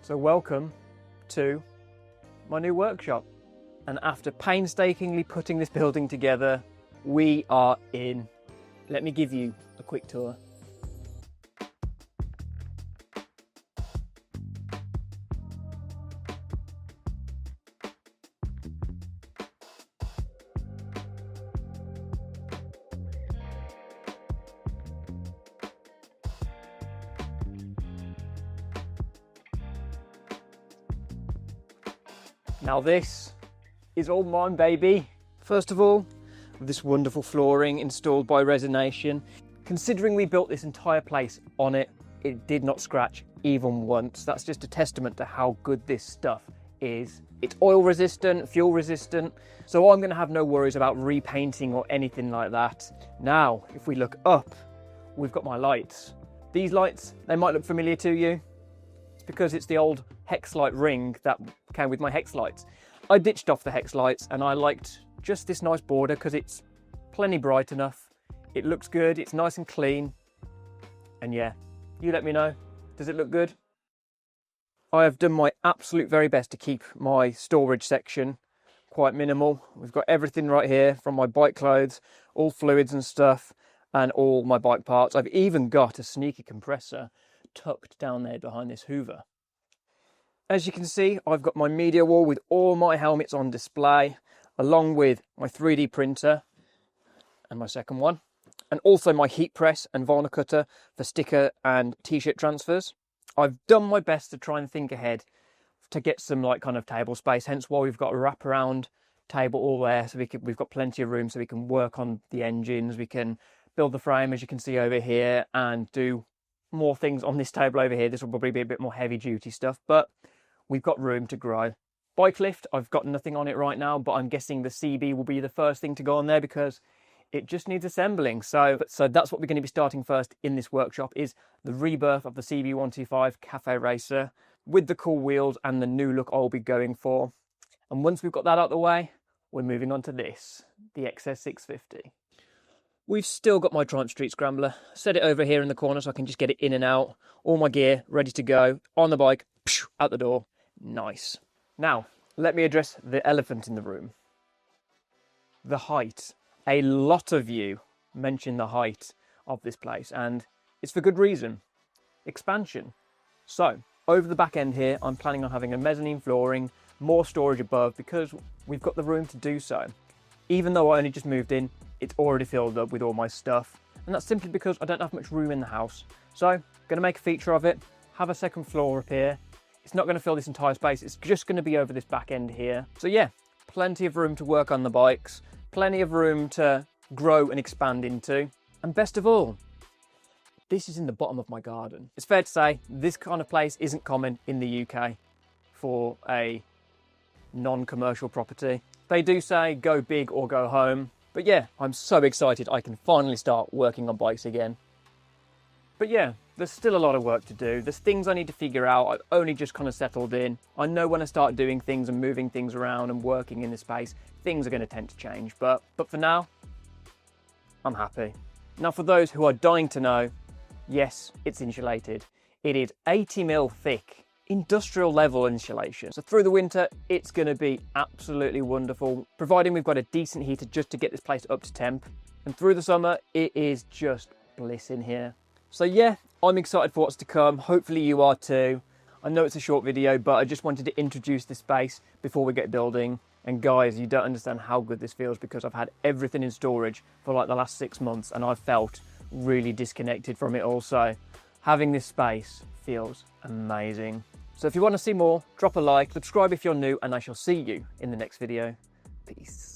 So welcome to my new workshop. And after painstakingly putting this building together, we are in. Let me give you a quick tour. Now this is all mine, baby. First of all, this wonderful flooring installed by Resonation. Considering we built this entire place on it, it did not scratch even once. That's just a testament to how good this stuff is. It's oil resistant, fuel resistant, so I'm gonna have no worries about repainting or anything like that. Now, if we look up, we've got my lights. These lights, they might look familiar to you. It's because it's the old hex light ring that came with my hex lights. I ditched off the hex lights and I liked just this nice border because it's plenty bright enough. It looks good, it's nice and clean. And yeah, you let me know. Does it look good? I have done my absolute very best to keep my storage section quite minimal. We've got everything right here from my bike clothes, all fluids and stuff, and all my bike parts. I've even got a sneaky compressor tucked down there behind this Hoover. As you can see, I've got my media wall with all my helmets on display, along with my 3D printer and my second one, and also my heat press and vinyl cutter for sticker and t-shirt transfers. I've done my best to try and think ahead to get some kind of table space, hence why we've got a wraparound table all there, so we've got plenty of room so we can work on the engines, we can build the frame as you can see over here, and do more things on this table over here. This will probably be a bit more heavy duty stuff, but we've got room to grow. Bike lift, I've got nothing on it right now, but I'm guessing the CB will be the first thing to go on there because it just needs assembling. So that's what we're going to be starting first in this workshop, is the rebirth of the CB125 Cafe Racer with the cool wheels and the new look I'll be going for. And once we've got that out of the way, we're moving on to this, the XS650. We've still got my Triumph Street Scrambler. Set it over here in the corner so I can just get it in and out. All my gear ready to go. On the bike, out the door. Nice. Now, let me address the elephant in the room. The height. A lot of you mention the height of this place, and it's for good reason. Expansion. So, over the back end here, I'm planning on having a mezzanine flooring, more storage above, because we've got the room to do so. Even though I only just moved in, it's already filled up with all my stuff, and that's simply because I don't have much room in the house. So, I'm going to make a feature of it, have a second floor up here. It's not going to fill this entire space, it's just going to be over this back end here. So yeah, plenty of room to work on the bikes, plenty of room to grow and expand into. And best of all, this is in the bottom of my garden. It's fair to say this kind of place isn't common in the UK for a non-commercial property. They do say go big or go home. But yeah, I'm so excited I can finally start working on bikes again. But yeah, there's still a lot of work to do. There's things I need to figure out. I've only just kind of settled in. I know when I start doing things and moving things around and working in this space, things are going to tend to change. But for now, I'm happy. Now for those who are dying to know, yes, it's insulated. It is 80mm thick, industrial level insulation. So through the winter, it's going to be absolutely wonderful, providing we've got a decent heater just to get this place up to temp. And through the summer, it is just bliss in here. So yeah, I'm excited for what's to come. Hopefully you are too. I know it's a short video, but I just wanted to introduce this space before we get building. And guys, you don't understand how good this feels because I've had everything in storage for like the last 6 months and I've felt really disconnected from it all. So having this space feels amazing. So if you want to see more, drop a like, subscribe if you're new, and I shall see you in the next video. Peace.